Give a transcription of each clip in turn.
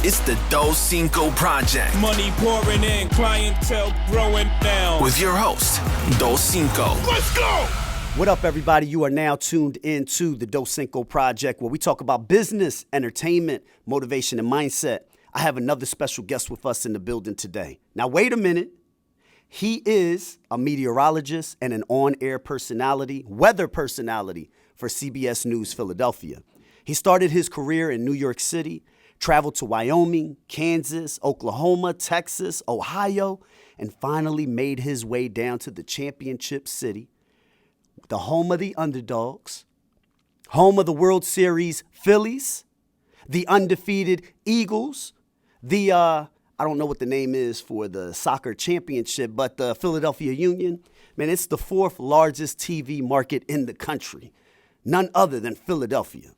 It's the Doscinco Project. Money pouring in, clientele growing down. With your host, Doscinco. Let's go! What up, everybody? You are now tuned into the Doscinco Project, where we talk about business, entertainment, motivation, and mindset. I have another special guest with us in the building today. Now, wait a minute. He is a meteorologist and an on-air personality, weather personality for CBS News Philadelphia. He started his career in New York City, traveled to Wyoming, Kansas, Oklahoma, Texas, Ohio, and finally made his way down to the championship city, the home of the underdogs, home of the World Series Phillies, the undefeated Eagles, I don't know what the name is for the soccer championship, but the Philadelphia Union. Man, it's the fourth largest TV market in the country, none other than Philadelphia.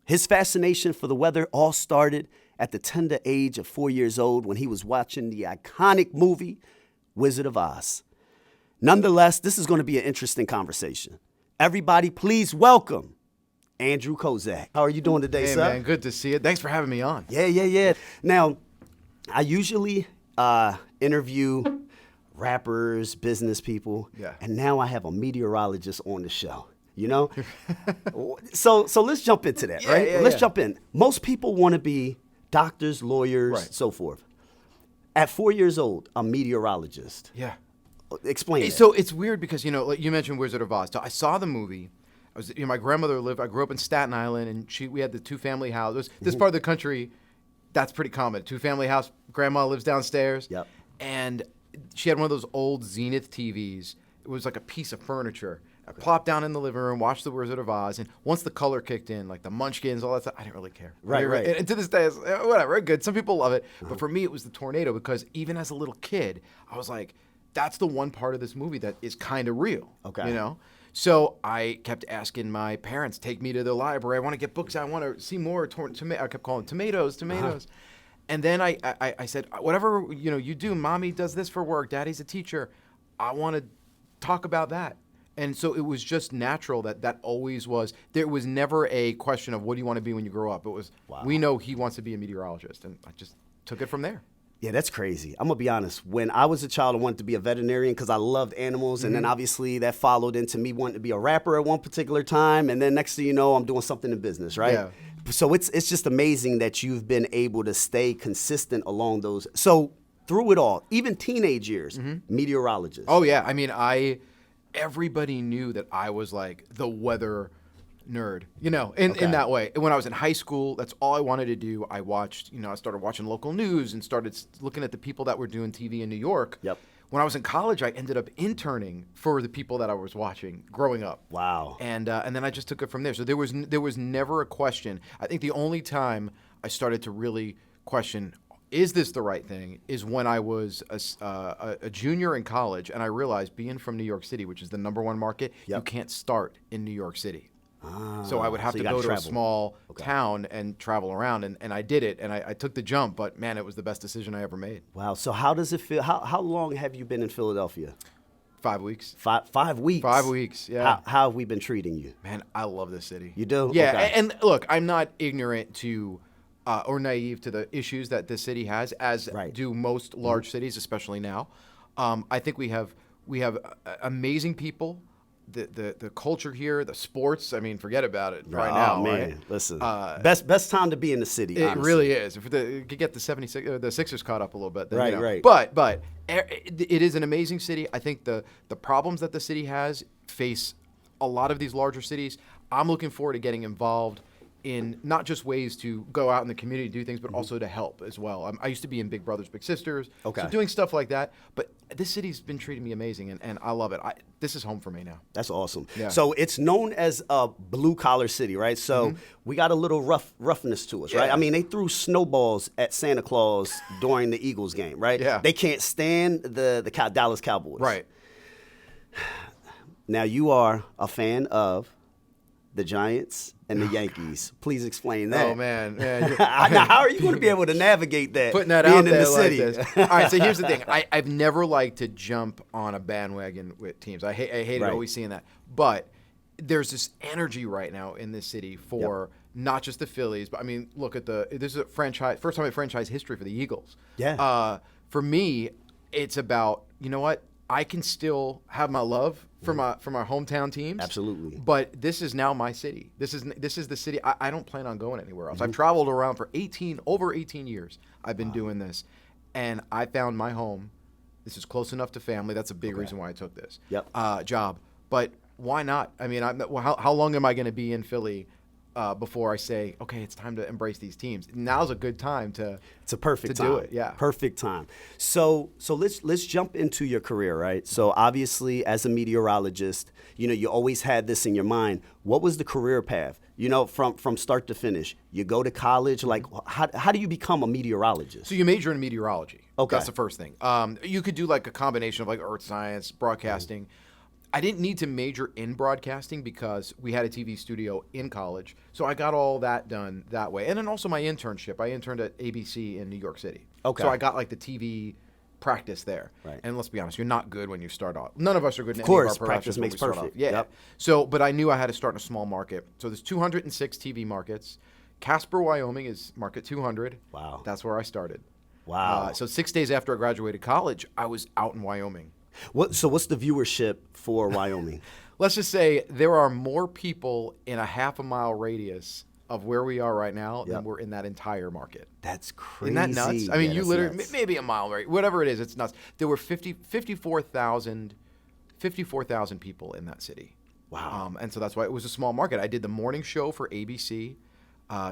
His fascination for the weather all started at the tender age of 4 years old when he was watching the iconic movie Wizard of Oz. Nonetheless, this is going to be an interesting conversation. Everybody, please welcome Andrew Kozak. How are you doing today, sir? Hey, man, good to see you. Thanks for having me on. Yeah. Now, I usually interview rappers, business people, and now I have a meteorologist on the show. You know? So let's jump into that, right? Let's jump in. Most people want to be doctors, lawyers, so forth. At 4 years old, a meteorologist. Yeah. Explain it. So it's weird because, like you mentioned Wizard of Oz. So I saw the movie. My grandmother I grew up in Staten Island, and we had the two-family house. This part of the country, that's pretty common. Two-family house, grandma lives downstairs. Yep. And she had one of those old Zenith TVs. It was like a piece of furniture. I plopped down in the living room, watched The Wizard of Oz, and once the color kicked in, like the Munchkins, all that stuff, I didn't really care. Right. And to this day, it's, whatever, good. Some people love it. But for me, it was the tornado because even as a little kid, I was like, that's the one part of this movie that is kind of real. Okay. You know? So I kept asking my parents, take me to the library. I want to get books. I want to see more. I kept calling tomatoes. And then I said, whatever you do, mommy does this for work. Daddy's a teacher. I want to talk about that. And so it was just natural that always was. There was never a question of what do you want to be when you grow up. It was, we know he wants to be a meteorologist. And I just took it from there. Yeah, that's crazy. I'm going to be honest. When I was a child, I wanted to be a veterinarian because I loved animals. And then obviously that followed into me wanting to be a rapper at one particular time. And then next thing you know, I'm doing something in business, right? Yeah. So it's just amazing that you've been able to stay consistent along those. So through it all, even teenage years, meteorologist. Oh, yeah. I mean, everybody knew that I was like the weather nerd, in that way. And when I was in high school, that's all I wanted to do. I watched, I started watching local news and started looking at the people that were doing TV in New York. Yep. When I was in college, I ended up interning for the people that I was watching growing up. Wow. And then I just took it from there. So there was never a question. I think the only time I started to really question, is this the right thing, is when I was a junior in college, and I realized being from New York City, which is the number one market, you can't start in New York City. So I would have to go to a small town and travel around, and I did it, and I took the jump, but man, it was the best decision I ever made. Wow. So how does it feel? How long have you been in Philadelphia? 5 weeks. 5 weeks? 5 weeks, yeah. How have we been treating you? Man, I love this city. You do? Yeah, Okay. and look, I'm not ignorant to or naive to the issues that this city has, as do most large cities, especially now. I think we have amazing people. The culture here, the sports. I mean, forget about it right now. Oh man, right? Listen, best time to be in the city. It honestly. really is. If you could get the Sixers caught up a little bit, then, Right. But it is an amazing city. I think the problems that the city has face a lot of these larger cities. I'm looking forward to getting involved in not just ways to go out in the community and do things, but also to help as well. I used to be in Big Brothers Big Sisters, so doing stuff like that. But this city's been treating me amazing, and I love it. This is home for me now. That's awesome. Yeah. So it's known as a blue-collar city, right? So we got a little roughness to us, right? Yeah. I mean, they threw snowballs at Santa Claus during the Eagles game, right? Yeah. They can't stand the Dallas Cowboys. Right. Now, you are a fan of the Giants and the Yankees. Please explain that. Oh, man. Now, how are you going to be able to navigate that? Putting that being out in there the like city? this. All right, so here's the thing. I've never liked to jump on a bandwagon with teams. I hated Right. always seeing that. But there's this energy right now in this city for not just the Phillies, but I mean, look at this is a franchise, first time in franchise history for the Eagles. Yeah. For me, it's about, you know what? I can still have my love for my hometown teams. Absolutely. But this is now my city. This is the city. I don't plan on going anywhere else. I've traveled around for over 18 years. I've been doing this, and I found my home. This is close enough to family. That's a big reason why I took this job. But why not? I mean, how long am I going to be in Philly before I say, okay, it's time to embrace these teams? Now's a good time to. It's a perfect time. Do it. Yeah, perfect time. So let's jump into your career, right? So obviously, as a meteorologist, you always had this in your mind. What was the career path? From start to finish. You go to college. Like, how do you become a meteorologist? So you major in meteorology. Okay, that's the first thing. You could do like a combination of like earth science, broadcasting. I didn't need to major in broadcasting because we had a TV studio in college. So I got all that done that way. And then also my internship. I interned at ABC in New York City. Okay. So I got like the TV practice there. Right. And let's be honest, you're not good when you start off. None of us are good in Of any course, of our practice professions when makes we start perfect. off. Yeah. Yep. So, but I knew I had to start in a small market. So there's 206 TV markets. Casper, Wyoming is market 200. Wow. That's where I started. Wow. So 6 days after I graduated college, I was out in Wyoming. So what's the viewership for Wyoming? Let's just say there are more people in a half a mile radius of where we are right now than were in that entire market. That's crazy. Isn't that nuts? I mean, Yeah, you that's literally, nuts. maybe a mile, right? Whatever it is, it's nuts. There were 54,000 people in that city. Wow. And so that's why it was a small market. I did the morning show for ABC,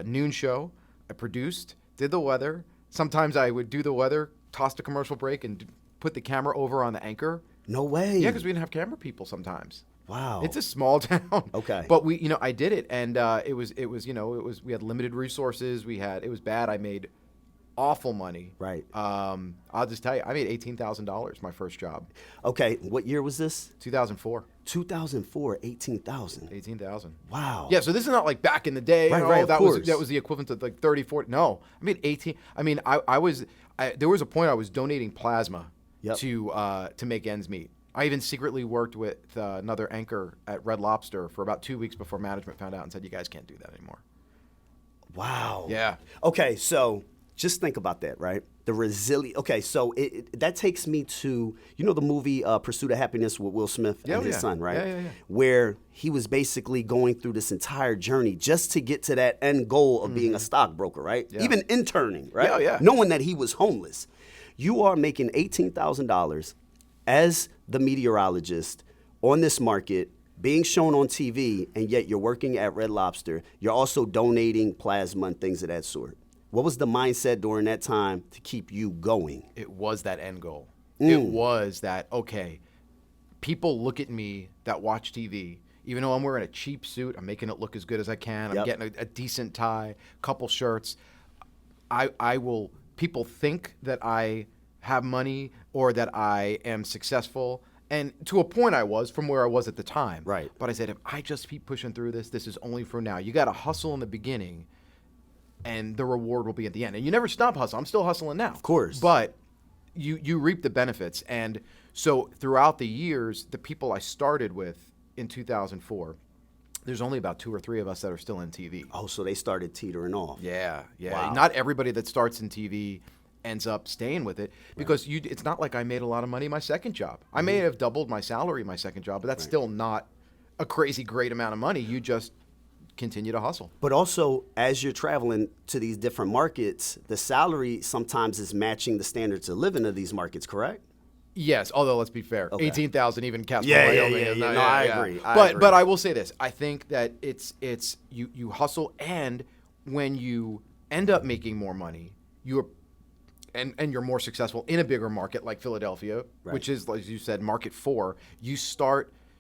noon show. I produced, did the weather. Sometimes I would do the weather, toss the commercial break, and put the camera over on the anchor. No way. Yeah, because we didn't have camera people sometimes. Wow. It's a small town. Okay. But I did it, and we had limited resources. It was bad. I made awful money. Right. I'll just tell you, I made $18,000 my first job. Okay. What year was this? 2004. 2004, 18,000. 18,000. Wow. Yeah, so this is not like back in the day. Right, of that course. was the equivalent to like 30, 40. No, I mean 18. I mean, there was a point I was donating plasma to make ends meet. I even secretly worked with another anchor at Red Lobster for about 2 weeks before management found out and said, you guys can't do that anymore. Wow. Yeah. Okay, so just think about that, right? The resilience. Okay, so that takes me to, the movie Pursuit of Happiness with Will Smith and his son, right? Yeah. Where he was basically going through this entire journey just to get to that end goal of being a stockbroker, right? Yeah. Even interning, right? Yeah. Knowing that he was homeless. You are making $18,000 as the meteorologist on this market, being shown on TV, and yet you're working at Red Lobster. You're also donating plasma and things of that sort. What was the mindset during that time to keep you going? It was that end goal. It was that, okay, people look at me that watch TV, even though I'm wearing a cheap suit, I'm making it look as good as I can, I'm getting a decent tie, couple shirts. People think that I have money or that I am successful. And to a point I was from where I was at the time. Right. But I said, if I just keep pushing through this is only for now. You got to hustle in the beginning and the reward will be at the end. And you never stop hustling. I'm still hustling now. Of course. But you reap the benefits. And so throughout the years, the people I started with in 2004, there's only about 2 or 3 of us that are still in TV. Oh, so they started teetering off. Yeah. Wow. Not everybody that starts in TV ends up staying with it because it's not like I made a lot of money my second job. I may have doubled my salary my second job, but that's still not a crazy great amount of money. You just continue to hustle. But also, as you're traveling to these different markets, the salary sometimes is matching the standards of living of these markets, correct? Yes, although let's be fair, Okay. 18,000 even Casper, Yeah, Wyoming. yeah. Is not, No, I agree. But I will say this: I think that it's you hustle, and when you end up making more money, you're more successful in a bigger market like Philadelphia, which is, as you said, market 4.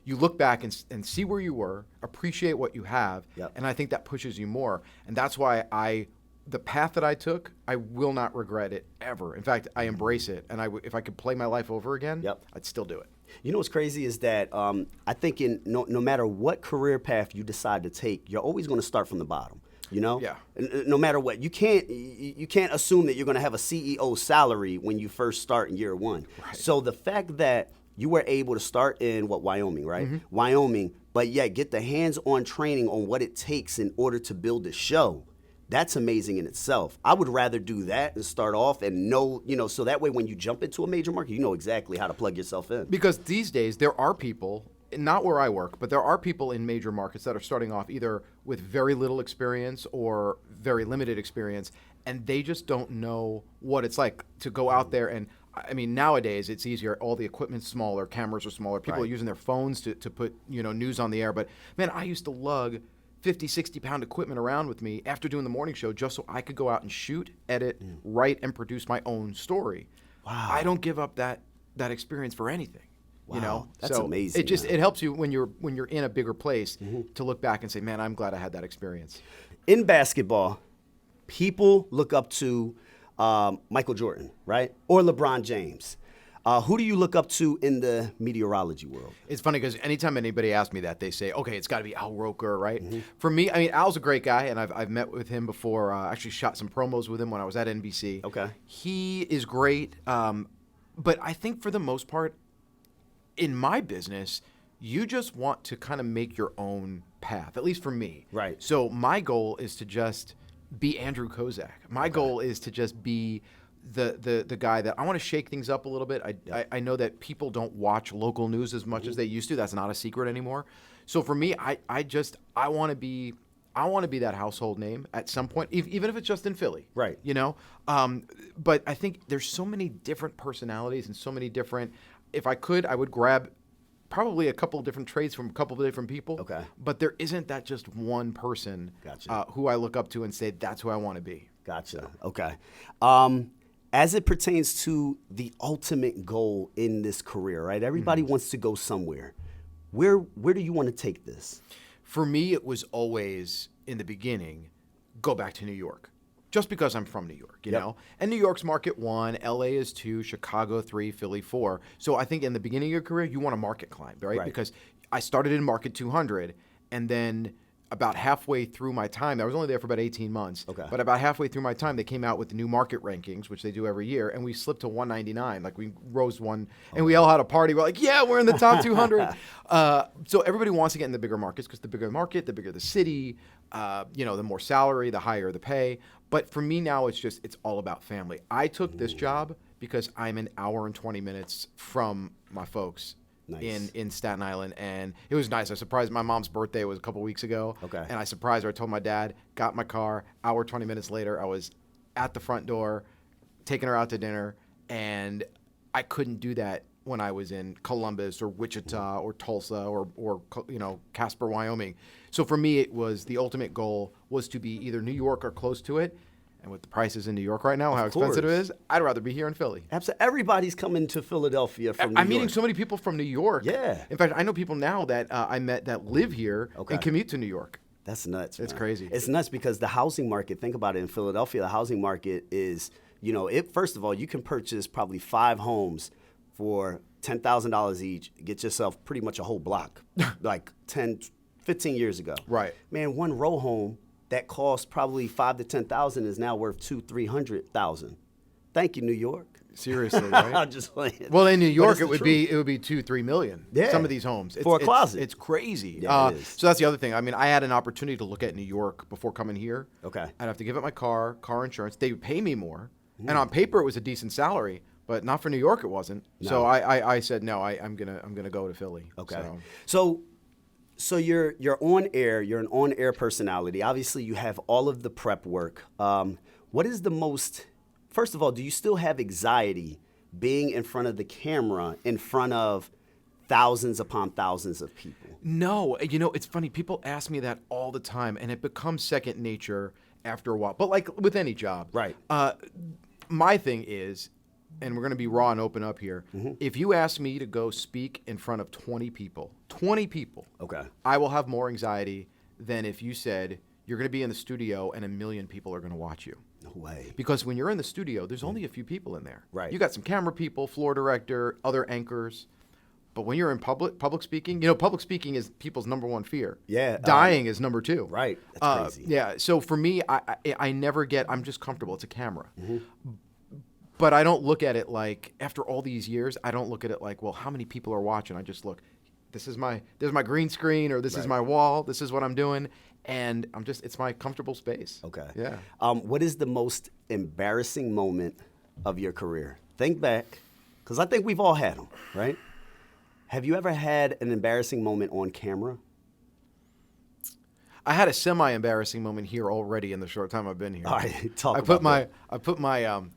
You look back and see where you were, appreciate what you have, and I think that pushes you more. And that's why the path that I took, I will not regret it ever. In fact, I embrace it. And if I could play my life over again, I'd still do it. You know what's crazy is that I think no matter what career path you decide to take, you're always going to start from the bottom. Yeah. No matter what, you can't assume that you're going to have a CEO salary when you first start in year 1. Right. So the fact that you were able to start in Wyoming, right? Mm-hmm. Wyoming, but yet get the hands-on training on what it takes in order to build a show. That's amazing in itself. I would rather do that and start off and know, so that way when you jump into a major market, you know exactly how to plug yourself in. Because these days there are people, not where I work, but there are people in major markets that are starting off either with very little experience or very limited experience, and they just don't know what it's like to go out there. And I mean, nowadays it's easier. All the equipment's smaller, cameras are smaller. People are using their phones to put news on the air. But man, I used to lug 50, 60-pound equipment around with me after doing the morning show just so I could go out and shoot, edit, write, and produce my own story. Wow. I don't give up that experience for anything. Wow. That's so amazing. It helps you when you're in a bigger place to look back and say, man, I'm glad I had that experience. In basketball, people look up to Michael Jordan, right? Or LeBron James. Who do you look up to in the meteorology world? It's funny because anytime anybody asks me that, they say, okay, it's got to be Al Roker, right? For me, I mean, Al's a great guy, and I've met with him before. Actually shot some promos with him when I was at NBC. Okay. He is great, but I think for the most part, in my business, you just want to kind of make your own path, at least for me. Right. So my goal is to just be Andrew Kozak. My goal is to just be the guy that I want to shake things up a little bit. I know that people don't watch local news as much as they used to. That's not a secret anymore. So for me, I want to be that household name at some point, even if it's just in Philly. Right. But I think there's so many different personalities and so many different. If I could, I would grab probably a couple of different traits from a couple of different people. Okay. But there isn't that just one person who I look up to and say, that's who I want to be. Gotcha. Okay. As it pertains to the ultimate goal in this career, right? Everybody wants to go somewhere. Where do you want to take this? For me, it was always, in the beginning, go back to New York. Just because I'm from New York, you know? And New York's market 1, LA is 2, Chicago 3, Philly 4. So I think in the beginning of your career, you want to market climb, right? Because I started in market 200, and then about halfway through my time, I was only there for about 18 months, but about halfway through my time, they came out with the new market rankings, which they do every year, and we slipped to 199. Like, we rose one, and we all had a party. We're like, yeah, we're in the top 200. So everybody wants to get in the bigger markets because the bigger the market, the bigger the city, the more salary, the higher the pay. But for me now, it's all about family. I took this job because I'm an hour and 20 minutes from my folks. Nice. In Staten Island, and it was nice. I surprised my mom's birthday was a couple weeks ago, and I surprised her. I told my dad, got my car, hour, 20 minutes later, I was at the front door, taking her out to dinner, and I couldn't do that when I was in Columbus or Wichita or Tulsa or Casper, Wyoming. So for me, it was the ultimate goal was to be either New York or close to it. And with the prices in New York right now, how expensive it is, I'd rather be here in Philly. Absolutely. Everybody's coming to Philadelphia from New York. I'm meeting so many people from New York. Yeah. In fact, I know people now that I met that live here and commute to New York. That's nuts, man. It's crazy. It's nuts because the housing market, think about it, in Philadelphia, the housing market is, first of all, you can purchase probably 5 homes for $10,000 each, get yourself pretty much a whole block, like 10, 15 years ago. Right. Man, one row home that cost probably $5,000 to $10,000 is now worth $200,000-300,000. Thank you, New York. Seriously, right? I'm just playing. Well, in New York, it would be $2-3 million. Yeah. Some of these homes For a closet. It's crazy. Yeah, it is. So that's the other thing. I mean, I had an opportunity to look at New York before coming here. Okay. I'd have to give up my car insurance. They would pay me more, and on paper it was a decent salary, but not for New York. It wasn't. No. So I said no. I'm gonna go to Philly. Okay. So you're on air. You're an on-air personality. Obviously, you have all of the prep work. What is the most? First of all, do you still have anxiety being in front of the camera, in front of thousands upon thousands of people? No. It's funny. People ask me that all the time, and it becomes second nature after a while. But like with any job, right? My thing is, and we're going to be raw and open up here. If you ask me to go speak in front of 20 people, okay, I will have more anxiety than if you said you're going to be in the studio and 1 million people are going to watch you. No way. Because when you're in the studio, there's only a few people in there. Right. You got some camera people, floor director, other anchors. But when you're in public speaking, public speaking is people's number one fear. Yeah. Dying is number 2. Right. That's crazy. Yeah. So for me, I never I'm just comfortable. It's a camera. But I don't look at it like, after all these years, I don't look at it like, well, how many people are watching? I just look, this is my green screen, or this is my wall. This is what I'm doing, and it's my comfortable space. Okay. Yeah. What is the most embarrassing moment of your career? Think back, because I think we've all had them, right? Have you ever had an embarrassing moment on camera? I had a semi-embarrassing moment here already in the short time I've been here. All right, talk about that.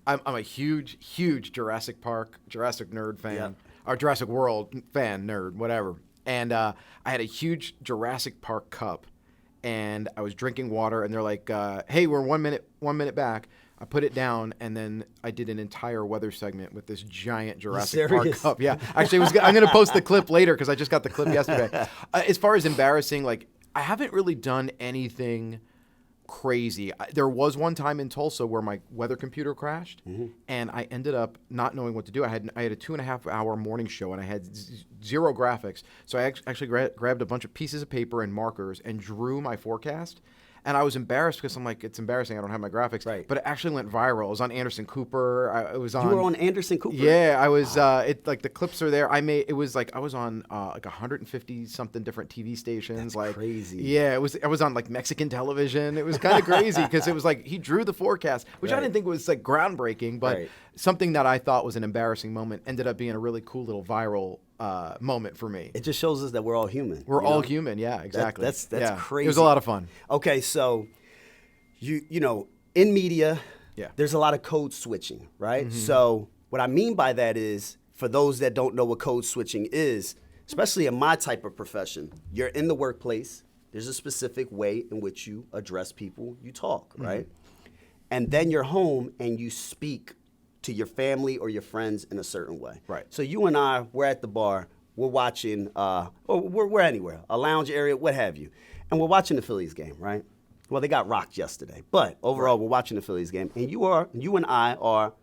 I'm a huge Jurassic nerd fan, or Jurassic World fan nerd, whatever. And I had a huge Jurassic Park cup, and I was drinking water, and they're like, "Hey, we're 1 minute back." I put it down, and then I did an entire weather segment with this giant Jurassic Park cup. Yeah, actually, I'm going to post the clip later because I just got the clip yesterday. As far as embarrassing, like, I haven't really done anything crazy. There was one time in Tulsa where my weather computer crashed, and I ended up not knowing what to do. I had a 2.5 hour morning show, and I had zero graphics. So I actually grabbed a bunch of pieces of paper and markers and drew my forecast. And I was embarrassed because I'm like, it's embarrassing. I don't have my graphics. Right. But it actually went viral. It was on Anderson Cooper. You were on Anderson Cooper? Yeah, I was. Like the clips are there. I was on like 150 something different TV stations. That's like crazy. Yeah, I was on like Mexican television. It was kind of crazy because it was like he drew the forecast, which I didn't think was like groundbreaking, but something that I thought was an embarrassing moment ended up being a really cool little viral moment for me. It just shows us that we're all human. We're all human. Yeah, exactly. That's crazy. It was a lot of fun. Okay, so you know, in media, there's a lot of code switching, right? So what I mean by that is, for those that don't know what code switching is, especially in my type of profession, you're in the workplace. There's a specific way in which you address people, you talk, right? And then you're home and you speak to your family or your friends in a certain way. Right. So you and I, we're at the bar, we're watching, or we're anywhere, a lounge area, what have you, and we're watching the Phillies game, right? Well, they got rocked yesterday, but overall, we're watching the Phillies game, and you and I are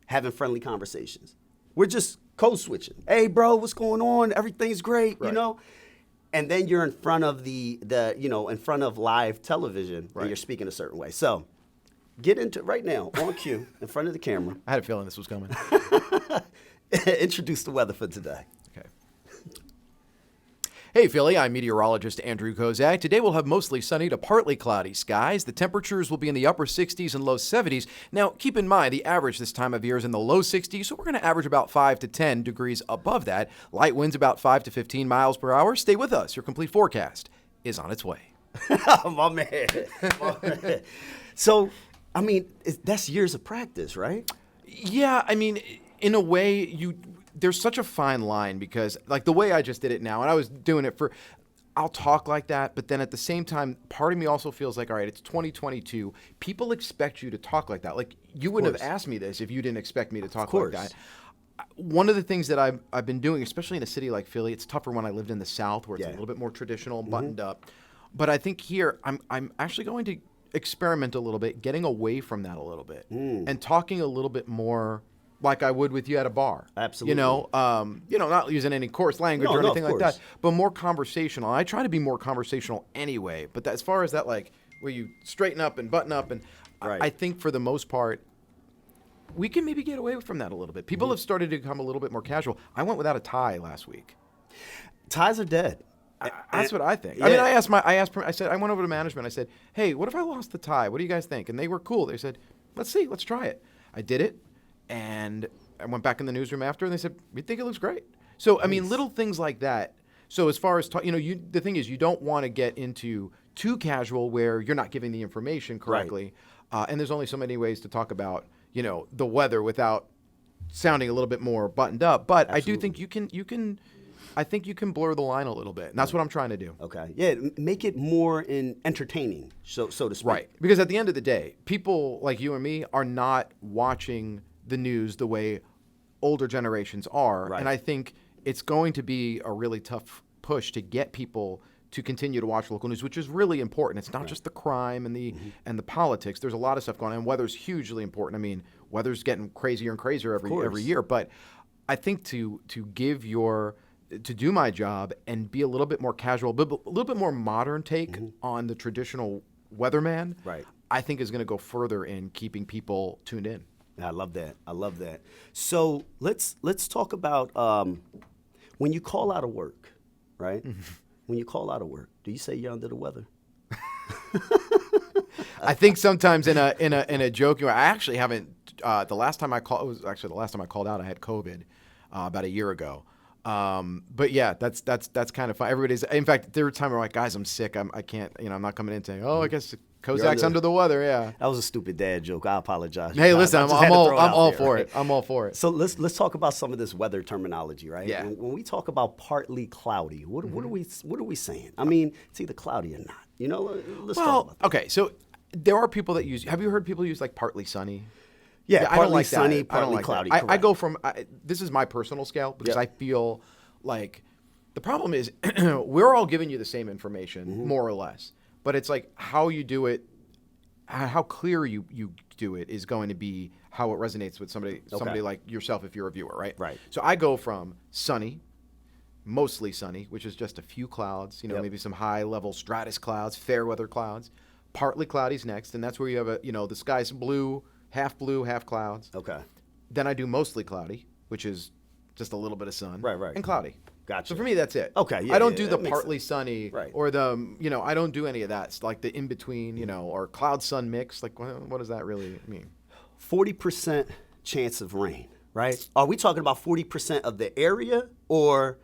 having friendly conversations. We're just code switching. Hey, bro, what's going on? Everything's great, you know? And then you're in front of in front of live television, and you're speaking a certain way. So get into right now, on cue, in front of the camera. I had a feeling this was coming. Introduce the weather for today. Okay. Hey, Philly, I'm meteorologist Andrew Kozak. Today we'll have mostly sunny to partly cloudy skies. The temperatures will be in the upper 60s and low 70s. Now, keep in mind, the average this time of year is in the low 60s, so we're going to average about 5 to 10 degrees above that. Light winds about 5 to 15 miles per hour. Stay with us. Your complete forecast is on its way. My man. So, I mean, that's years of practice, right? Yeah, I mean, in a way, there's such a fine line because, like, the way I just did it now, and I was doing it I'll talk like that, but then at the same time, part of me also feels like, all right, it's 2022. People expect you to talk like that. Like, you wouldn't have asked me this if you didn't expect me to talk like that. One of the things that I've been doing, especially in a city like Philly, it's tougher when I lived in the South where it's a little bit more traditional, buttoned up. But I think here, I'm actually going to experiment a little bit, getting away from that a little bit, and talking a little bit more like I would with you at a bar. Absolutely. Not using any coarse language or anything like that, but more conversational. I try to be more conversational anyway, but as far as that, like, where you straighten up and button up, and I think for the most part, we can maybe get away from that a little bit. People have started to become a little bit more casual. I went without a tie last week. Ties are dead. That's what I think. Yeah. I mean, I went over to management. I said, hey, what if I lost the tie? What do you guys think? And they were cool. They said, let's try it. I did it. And I went back in the newsroom after, and they said, we think it looks great. So, I mean, little things like that. So as far as, the thing is, you don't want to get into too casual where you're not giving the information correctly. And there's only so many ways to talk about, the weather without sounding a little bit more buttoned up. But I do think you can blur the line a little bit. And that's what I'm trying to do. Okay. Yeah, make it more entertaining, so to speak. Right. Because at the end of the day, people like you and me are not watching the news the way older generations are. Right. And I think it's going to be a really tough push to get people to continue to watch local news, which is really important. It's not just the crime and the politics. There's a lot of stuff going on, and weather's hugely important. I mean, weather's getting crazier and crazier every year. But I think to do my job and be a little bit more casual, but a little bit more modern take on the traditional weatherman, I think is going to go further in keeping people tuned in. I love that. So let's talk about when you call out of work, right? When you call out of work, do you say you're under the weather? I think sometimes in a joking way. I actually haven't. The last time I called out, I had COVID about a year ago. But yeah, that's kind of fun. Everybody's. In fact, there were times where I'm like, guys, I'm sick. I can't. I'm not coming in saying, oh, I guess Kozak's under the weather. Yeah. That was a stupid dad joke. I apologize. Hey, listen, I'm all for right? it. I'm all for it. So let's talk about some of this weather terminology, right? Yeah. When we talk about partly cloudy, what are we saying? I mean, it's either cloudy or not. Let's talk about that. Okay, so there are people that use. Have you heard people use like partly sunny? Yeah, I don't partly like sunny, that. I don't partly like cloudy. that. I go from. This is my personal scale because Yep. I feel like the problem is we're all giving you the same information more or less, but it's like how you do it, how clear you do it is going to be how it resonates with somebody like yourself if you're a viewer, right? Right. So I go from sunny, mostly sunny, which is just a few clouds, Yep. maybe some high level stratus clouds, fair weather clouds. Partly cloudy's next, and that's where you have the sky's blue, half clouds. Okay. Then I do mostly cloudy, which is just a little bit of sun. Right. And cloudy. Gotcha. So for me, that's it. Okay, yeah, I don't yeah, do that the makes partly sunny Right. or I don't do any of that. It's like the in between, or cloud sun mix. Like, what does that really mean? 40% chance of rain, right? Are we talking about 40% of the area, or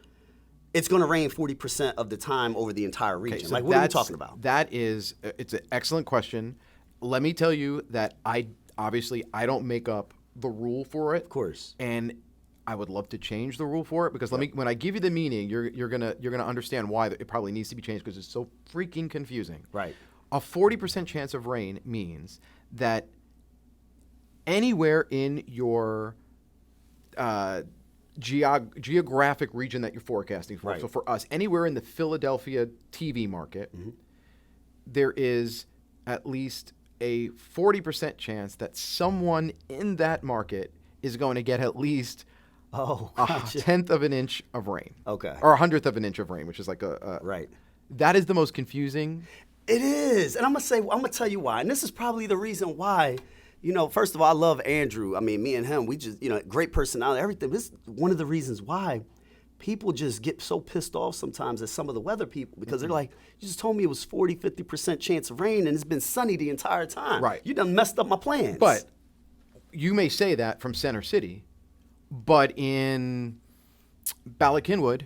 it's going to rain 40% of the time over the entire region? So Like, what are we talking about? It's an excellent question. Let me tell you that I don't make up the rule for it. Of course. And I would love to change the rule for it because when I give you the meaning, you're gonna understand why it probably needs to be changed because it's so freaking confusing. Right. A 40% chance of rain means that anywhere in your geographic region that you're forecasting for. Right. So for us, anywhere in the Philadelphia TV market, there is at least a 40% chance that someone in that market is going to get at least Oh, a gotcha. tenth of an inch of rain. Okay. Or a hundredth of an inch of rain, which is like a Right. That is the most confusing. It is. And I'm gonna tell you why. And this is probably the reason why, first of all, I love Andrew. I mean, me and him, we just, great personality, everything. This is one of the reasons why people just get so pissed off sometimes at some of the weather people because they're like, you just told me it was 40, 50% chance of rain and it's been sunny the entire time. Right. You done messed up my plans. But you may say that from Center City, but in Ballackinwood,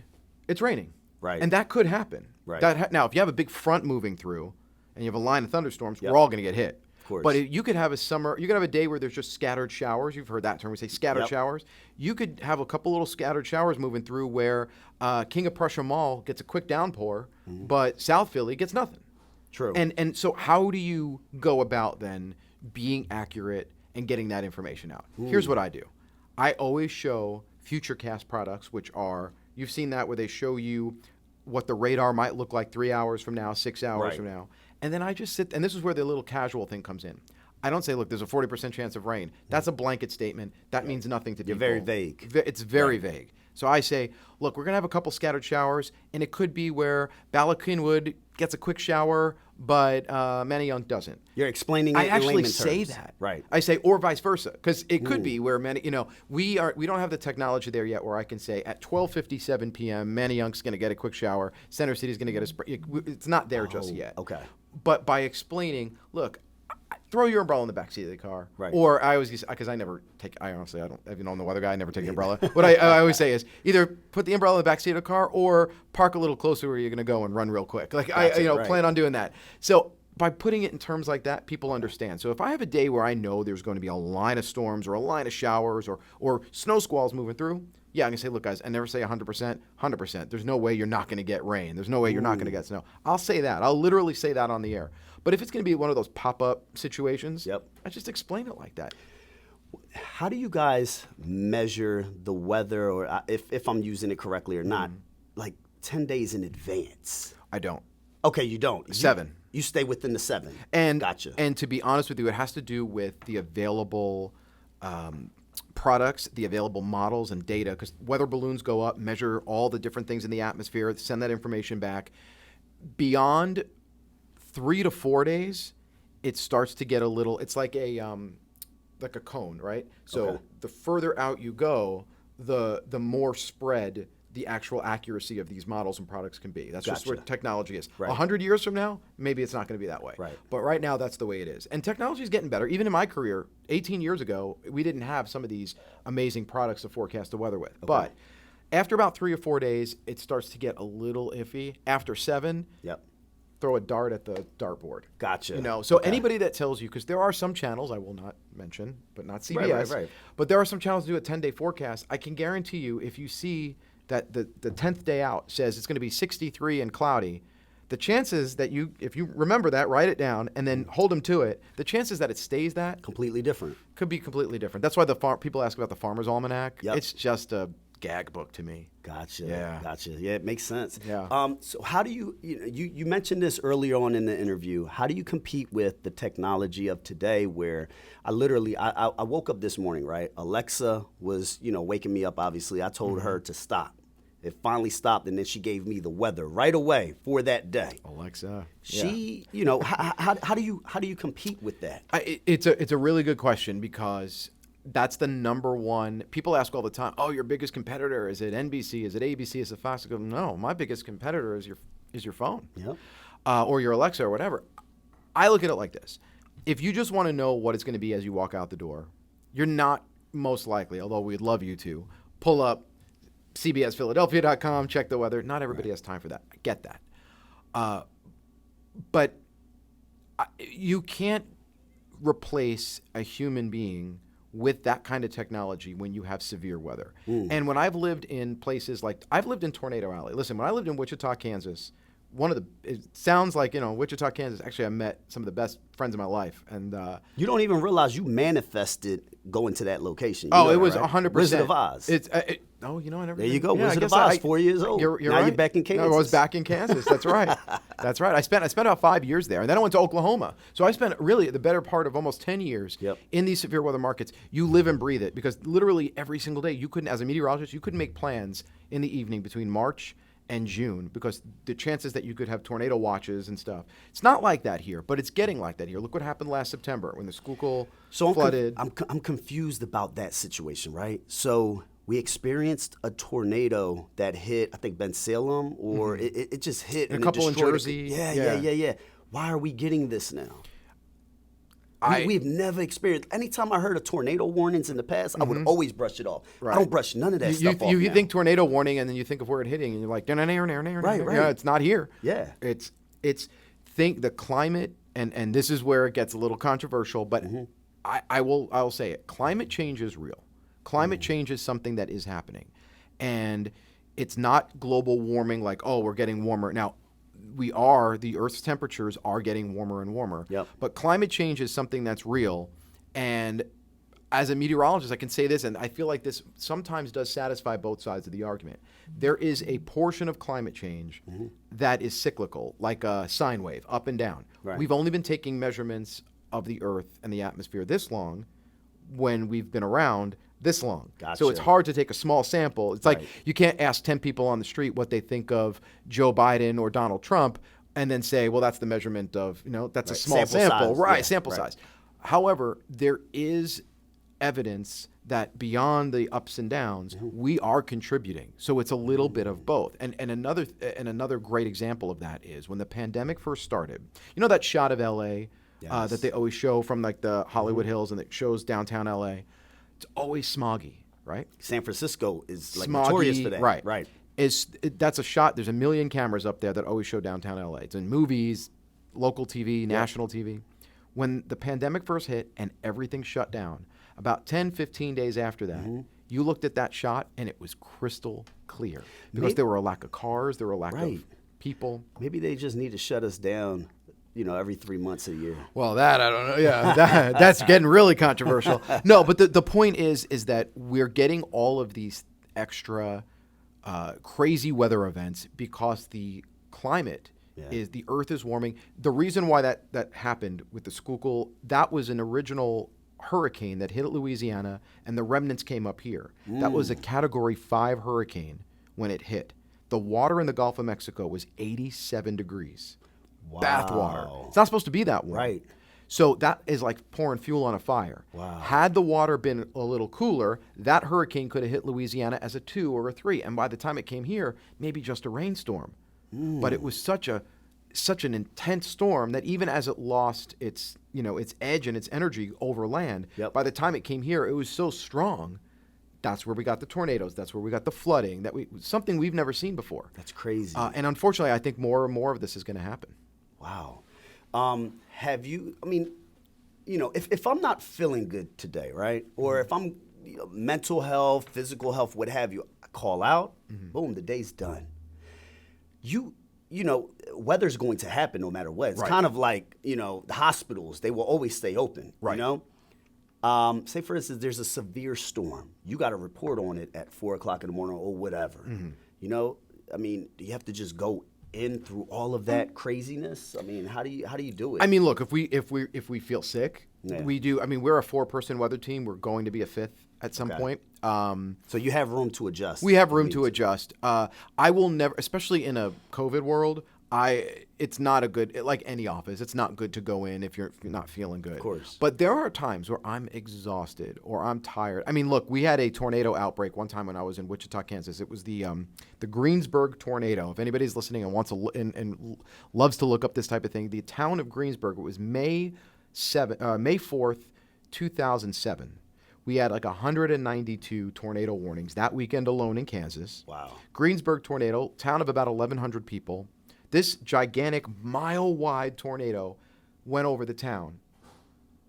it's raining. Right. And that could happen. Right. Now, if you have a big front moving through and you have a line of thunderstorms, Yep. we're all going to get hit. Of course. But you could have a day where there's just scattered showers. You've heard that term. We say scattered Yep. showers. You could have a couple little scattered showers moving through where King of Prussia Mall gets a quick downpour, but South Philly gets nothing. True. And so how do you go about then being accurate and getting that information out? Here's what I do. I always show FutureCast products, which are, you've seen that where they show you what the radar might look like 3 hours from now, 6 hours Right. from now. And then I just sit, and this is where the little casual thing comes in. I don't say, look, there's a 40% chance of rain. That's a blanket statement. That means nothing to You're people. very vague. It's very vague. So I say, look, we're going to have a couple scattered showers, and it could be where Ballackinwood gets a quick shower, but Manayunk doesn't. You're explaining it I in actually layman's say terms. that. Right. I say, or vice versa, because it could be where we don't have the technology there yet where I can say at 12:57 p.m. Manayunk's going to get a quick shower, Center City's going to get a spray. It's not there just yet. Okay. But by explaining, look, throw your umbrella in the back seat of the car. Right. Or I always, because I honestly, I don't, even though I'm the weather guy, I never take an umbrella. What I always say is either put the umbrella in the back seat of the car or park a little closer where you're going to go and run real quick. Like Right. plan on doing that. So by putting it in terms like that, people understand. So if I have a day where I know there's going to be a line of storms or a line of showers or snow squalls moving through, yeah, I'm going to say, look, guys, I never say 100%, 100%. There's no way you're not going to get rain. There's no way you're not going to get snow. I'll say that. I'll literally say that on the air. But if it's going to be one of those pop-up situations, Yep. I just explain it like that. How do you guys measure the weather, or if I'm using it correctly or not, like 10 days in advance? I don't. Okay, you don't. 7. You stay within the 7. And Gotcha. And to be honest with you, it has to do with the available products, the available models and data, because weather balloons go up, measure all the different things in the atmosphere, send that information back. Beyond 3 to 4 days, it starts to get a little. It's like a cone, right? So Okay. the further out you go, the more spread the actual accuracy of these models and products can be. That's just where Gotcha. technology is. Right. 100 years from now, maybe it's not going to be that way. Right. But right now, that's the way it is. And technology is getting better. Even in my career, 18 years ago, we didn't have some of these amazing products to forecast the weather with. But after about 3 or 4 days, it starts to get a little iffy. After 7, Yep. throw a dart at the dartboard. Gotcha. You know, so Okay. anybody that tells you, because there are some channels I will not mention, but not CBS, right. but there are some channels that do a 10-day forecast. I can guarantee you, if you see that the 10th day out says it's going to be 63 and cloudy, the chances that if you remember that, write it down, and then hold them to it, the chances that it stays that Completely different. could be completely different. That's why people ask about the Farmer's Almanac. Yep. It's just a gag book to me. Gotcha. Yeah. Gotcha. Yeah, it makes sense. Yeah. So how do you mentioned this earlier on in the interview. How do you compete with the technology of today where I woke up this morning, right? Alexa was, waking me up, obviously. I told her to stop. It finally stopped, and then she gave me the weather right away for that day. Alexa. She, how do you compete with that? It's a really good question because that's the number one. People ask all the time, "Oh, your biggest competitor, is it NBC? Is it ABC? Is it Fox?" I go, "No, my biggest competitor is your phone, Yep. Or your Alexa or whatever." I look at it like this: if you just want to know what it's going to be as you walk out the door, you're not most likely, although we'd love you to, pull up CBSPhiladelphia.com, check the weather. Not everybody has time for that. I get that, but you can't replace a human being with that kind of technology when you have severe weather. And when I've lived in places like, I've lived in Tornado Alley. Listen, when I lived in Wichita, Kansas, it sounds like, Wichita, Kansas, actually I met some of the best friends of my life. And You don't even realize you manifested going to that location. it was 100%. Wizard of Oz. I never. There you go, Yeah, I Wizard of guess Oz, 4 years old. You're Now right. you're back in Kansas. No, I was back in Kansas. That's right. That's right. I spent about 5 years there, and then I went to Oklahoma. So I spent really the better part of almost 10 years in these severe weather markets. You live and breathe it because literally every single day as a meteorologist, you couldn't make plans in the evening between March and June because the chances that you could have tornado watches and stuff. It's not like that here, but it's getting like that here. Look what happened last September when the Schuylkill flooded. I'm confused about that situation, right? So we experienced a tornado that hit, I think, Ben Salem, or it just hit. And and a couple in destroyed Jersey. Yeah. Why are we getting this now? We've never experienced. Anytime I heard of tornado warnings in the past, I would always brush it off. Right. I don't brush none of that stuff off You now. think tornado warning, and then you think of where it's hitting, and you're like, right. Yeah, it's not here. Yeah. The climate, and this is where it gets a little controversial, but I will say it. Climate change is real. Climate change is something that is happening, and it's not global warming like, oh, we're getting warmer now. The Earth's temperatures are getting warmer and warmer. Yep. But climate change is something that's real. And as a meteorologist, I can say this, and I feel like this sometimes does satisfy both sides of the argument. There is a portion of climate change that is cyclical, like a sine wave, up and down. Right. We've only been taking measurements of the Earth and the atmosphere this long when we've been around this long. Gotcha. So it's hard to take a small sample. It's like Right. you can't ask 10 people on the street what they think of Joe Biden or Donald Trump and then say, well, that's the measurement of, that's a Right. small Sample sample. size. Right, Yeah, sample right. size. However, there is evidence that beyond the ups and downs, we are contributing. So it's a little bit of both. And another great example of that is when the pandemic first started. You know that shot of LA Yes. that they always show from like the Hollywood Hills and it shows downtown LA? It's always smoggy, right? San Francisco is like Smoggy, notorious for that. right? Right. That's a shot. There's a million cameras up there that always show downtown LA. It's in movies, local TV, national TV. When the pandemic first hit and everything shut down, about 10, 15 days after that, you looked at that shot and it was crystal clear because there were a lack of cars, there were a lack of people. Maybe they just need to shut us down, every 3 months a year. Well, that I don't know. Yeah, that's getting really controversial. No, but the point is that we're getting all of these extra crazy weather events because the climate is, the Earth is warming. The reason why that happened with the Schuylkill, that was an original hurricane that hit Louisiana, and the remnants came up here. That was a Category 5 hurricane when it hit. The water in the Gulf of Mexico was 87 degrees. Wow. Bath water. It's not supposed to be that warm. Right. So that is like pouring fuel on a fire. Wow. Had the water been a little cooler, that hurricane could have hit Louisiana as a 2 or a 3. And by the time it came here, maybe just a rainstorm. But it was such an intense storm that even as it lost its edge and its energy over land, by the time it came here, it was so strong. That's where we got the tornadoes. That's where we got the flooding. Something we've never seen before. That's crazy. And unfortunately, I think more and more of this is going to happen. Wow. Have you, if I'm not feeling good today, right? Or if I'm mental health, physical health, what have you, I call out, boom, the day's done. Weather's going to happen no matter what. It's kind of like, the hospitals, they will always stay open, Say, for instance, there's a severe storm. You got to report on it at 4 o'clock in the morning or whatever. Do you have to just go in through all of that craziness? How do you do it? Look, if we feel sick, we do. We're a 4-person weather team. We're going to be a 5th at some point. So you have room to adjust. We have room to adjust. I will never, especially in a COVID world, it's not a good, like any office, it's not good to go in if you're not feeling good. Of course. But there are times where I'm exhausted or I'm tired. Look, we had a tornado outbreak one time when I was in Wichita, Kansas. It was the Greensburg tornado. If anybody's listening and wants to and loves to look up this type of thing, the town of Greensburg, it was May 4th, 2007. We had like 192 tornado warnings that weekend alone in Kansas. Wow. Greensburg tornado, town of about 1,100 people. This gigantic mile-wide tornado went over the town.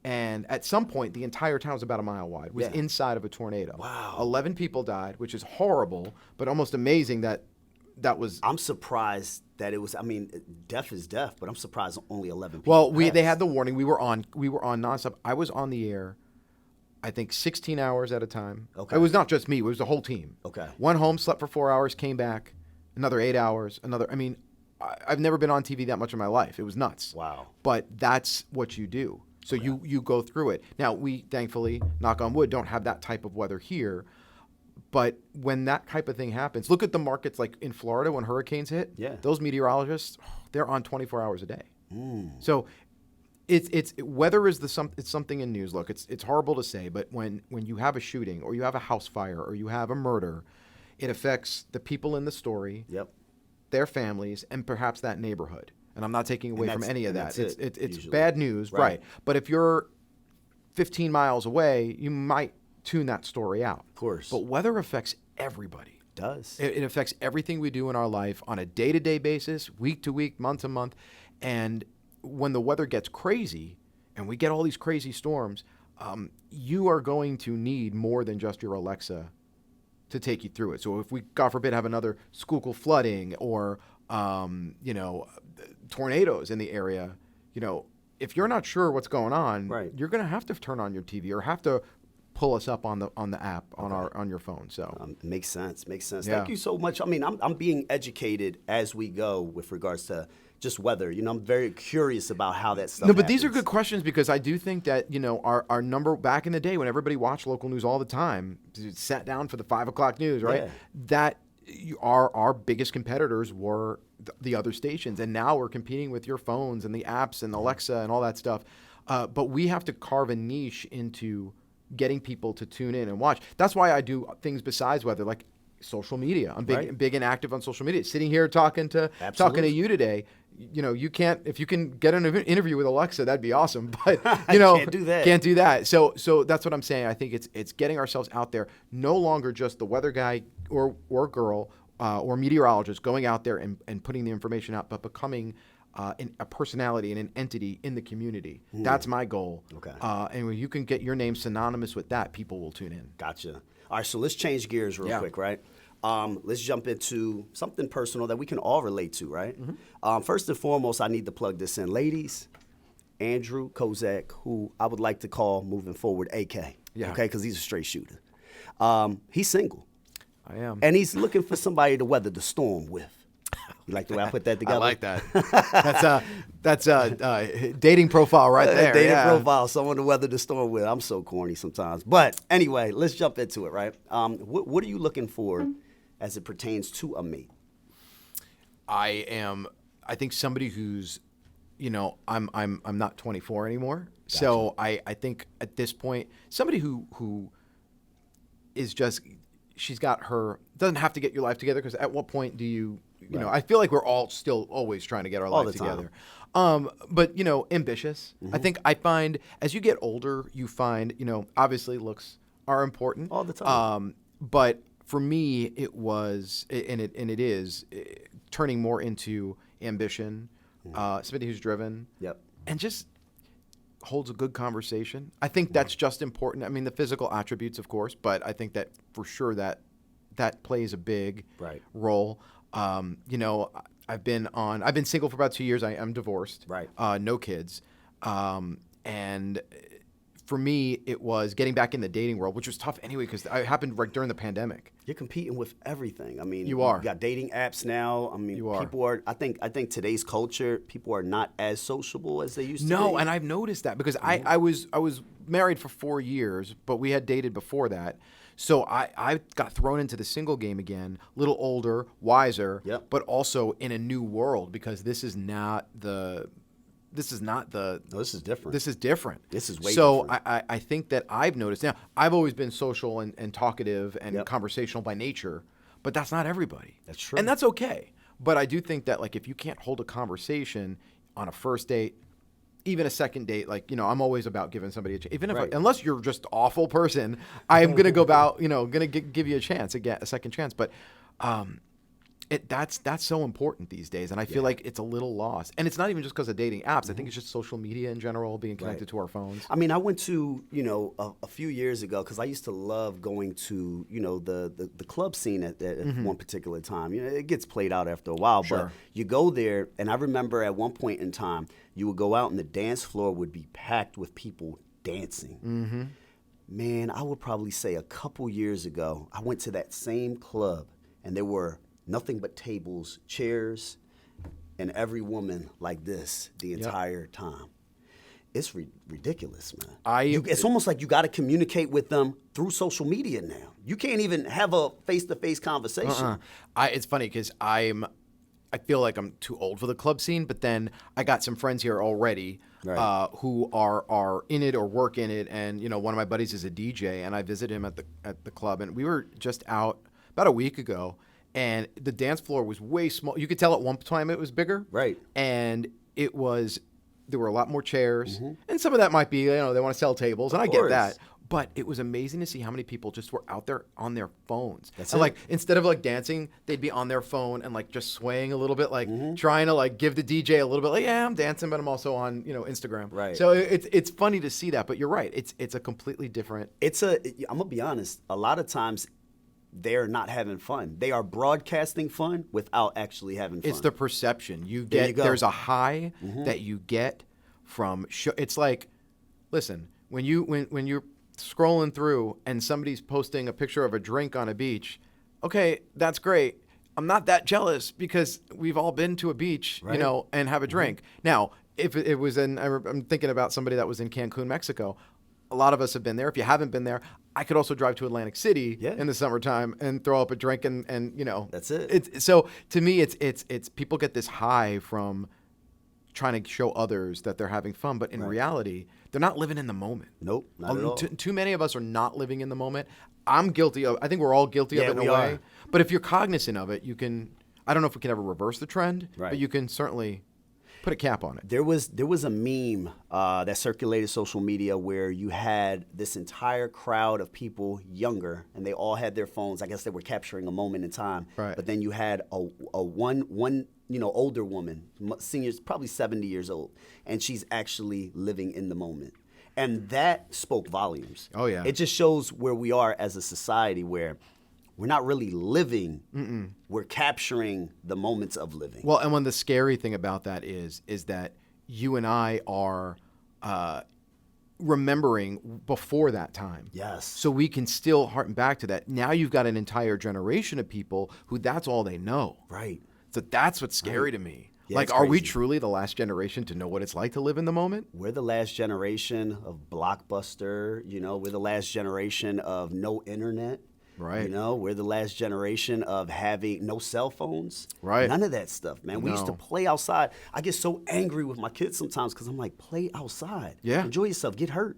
And at some point, the entire town was about a mile wide, was inside of a tornado. Wow. 11 people died, which is horrible, but almost amazing that was... I'm surprised that it was, death is death, but I'm surprised only 11 people Well, passed. they had the warning. We were on nonstop. I was on the air, I think 16 hours at a time. Okay. It was not just me. It was the whole team. Okay. Went home, slept for 4 hours, came back, another 8 hours, I've never been on TV that much in my life. It was nuts. Wow. But that's what you do. So you go through it. Now, we thankfully, knock on wood, don't have that type of weather here. But when that type of thing happens, look at the markets like in Florida when hurricanes hit. Yeah. Those meteorologists, they're on 24 hours a day. So it's weather is it's something in news. Look, it's horrible to say, but when you have a shooting or you have a house fire or you have a murder, it affects the people in the story. Yep. Their families, and perhaps that neighborhood. And I'm not taking away from any of that. It's usually bad news, right? But if you're 15 miles away, you might tune that story out. Of course. But weather affects everybody. It does. It affects everything we do in our life on a day-to-day basis, week to week, month to month. And when the weather gets crazy, and we get all these crazy storms, you are going to need more than just your Alexa to take you through it. So if we, God forbid, have another Schuylkill flooding or, tornadoes in the area, if you're not sure what's going on, you're going to have to turn on your TV or have to pull us up on the app on your phone. So makes sense. Yeah. Thank you so much. I'm being educated as we go with regards to just weather. I'm very curious about how that stuff but these are happens. good questions because I do think that, our number back in the day when everybody watched local news all the time, sat down for the 5 o'clock news, right? Yeah. That our biggest competitors were the other stations. And now we're competing with your phones and the apps and Alexa and all that stuff. But we have to carve a niche into getting people to tune in and watch. That's why I do things besides weather, like social media. I'm big and active on social media. Sitting here talking to you today. You can't, if you can get an interview with Alexa, that'd be awesome. But can't do that. Can't do that. So that's what I'm saying. I think it's getting ourselves out there. No longer just the weather guy or girl or meteorologist going out there and putting the information out, but becoming a personality and an entity in the community. That's my goal. Okay. And when you can get your name synonymous with that, people will tune in. Gotcha. All right, so let's change gears real quick, right? Let's jump into something personal that we can all relate to, right? First and foremost, I need to plug this in. Ladies, Andrew Kozak, who I would like to call moving forward AK, okay, because he's a straight shooter. He's single. I am. And he's looking for somebody to weather the storm with. You like the way I put that together? I like that. That's a dating profile right there. Dating profile, someone to weather the storm with. I'm so corny sometimes. But anyway, let's jump into it, right? What are you looking for as it pertains to a mate? I think somebody who's I'm not 24 anymore. Gotcha. So I think at this point, somebody who is just, she's got her, doesn't have to get your life together, because at what point do you I feel like we're all still always trying to get our life together. But ambitious. I think I find as you get older, you find, obviously looks are important all the time. But for me, it was, and it is turning more into ambition, somebody who's driven, and just holds a good conversation. I think that's just important. I mean, the physical attributes, of course, but I think that for sure that plays a big role. I've been single for about 2 years. I'm divorced, no kids, and for me, it was getting back in the dating world, which was tough anyway, because it happened right during the pandemic. You're competing with everything. I mean, you are. You got dating apps now. I mean, people are. I think today's culture, people are not as sociable as they used to be. No, and I've noticed that because I was married for 4 years, but we had dated before that. So I got thrown into the single game again, a little older, wiser, but also in a new world, because this is not the. This is different. This is different. This is way different. So I think that I've noticed. Now, I've always been social and talkative and conversational by nature, but that's not everybody. That's true. And that's okay. But I do think that, like, if you can't hold a conversation on a first date, even a second date, like, I'm always about giving somebody a chance. Even if unless you're just an awful person, I'm going to go about, going to give you a chance, a second chance. But that's so important these days, and I feel like it's a little lost. And it's not even just because of dating apps. I think it's just social media in general, being connected to our phones. I mean, I went to a few years ago, because I used to love going to the club scene at one particular time. It gets played out after a while, but you go there, and I remember at one point in time, you would go out and the dance floor would be packed with people dancing. Man, I would probably say a couple years ago, I went to that same club, and there were nothing but tables, chairs, and every woman like this the entire time. It's ridiculous, man. It's almost like you got to communicate with them through social media now. You can't even have a face-to-face conversation. It's funny because I feel like I'm too old for the club scene, but then I got some friends here already who are in it or work in it, and one of my buddies is a DJ, and I visited him at the club, and we were just out about a week ago. And the dance floor was way small. You could tell at one time it was bigger. Right. And there were a lot more chairs. And some of that might be, they want to sell tables, and I get that. But it was amazing to see how many people just were out there on their phones. Like, instead of like dancing, they'd be on their phone and like just swaying a little bit, like trying to like give the DJ a little bit, like, yeah, I'm dancing, but I'm also on, Instagram. Right. So it's funny to see that, but you're right. It's a completely different. I'm gonna be honest. A lot of times, they're not having fun. They are broadcasting fun without actually having fun. It's the perception. There's a high that you get from it's like, listen, when you're scrolling through and somebody's posting a picture of a drink on a beach, okay, that's great. I'm not that jealous because we've all been to a beach, and have a drink. Now, if it was I'm thinking about somebody that was in Cancun, Mexico. A lot of us have been there. If you haven't been there, I could also drive to Atlantic City in the summertime and throw up a drink and that's it. So to me, it's people get this high from trying to show others that they're having fun, but in reality, they're not living in the moment. Nope, not at all. Too many of us are not living in the moment. I'm guilty of. I think we're all guilty of it in a way. But if you're cognizant of it, you can. I don't know if we can ever reverse the trend, but you can certainly put a cap on it. There was a meme that circulated social media where you had this entire crowd of people younger, and they all had their phones. I guess they were capturing a moment in time. Right. But then you had a one older woman, seniors, probably 70 years old, and she's actually living in the moment. And that spoke volumes. Oh, yeah. It just shows where we are as a society, where we're not really living. We're capturing the moments of living. Well, and the scary thing about that is that you and I are remembering before that time. Yes. So we can still harken back to that. Now you've got an entire generation of people who that's all they know. Right. So that's what's scary to me. Yeah, like, are we truly the last generation to know what it's like to live in the moment? We're the last generation of Blockbuster. We're the last generation of no internet. Right. You know, we're the last generation of having no cell phones. Right. None of that stuff, man. We used to No. play outside. I get so angry with my kids sometimes because I'm like, play outside. Yeah. Enjoy yourself. Get hurt.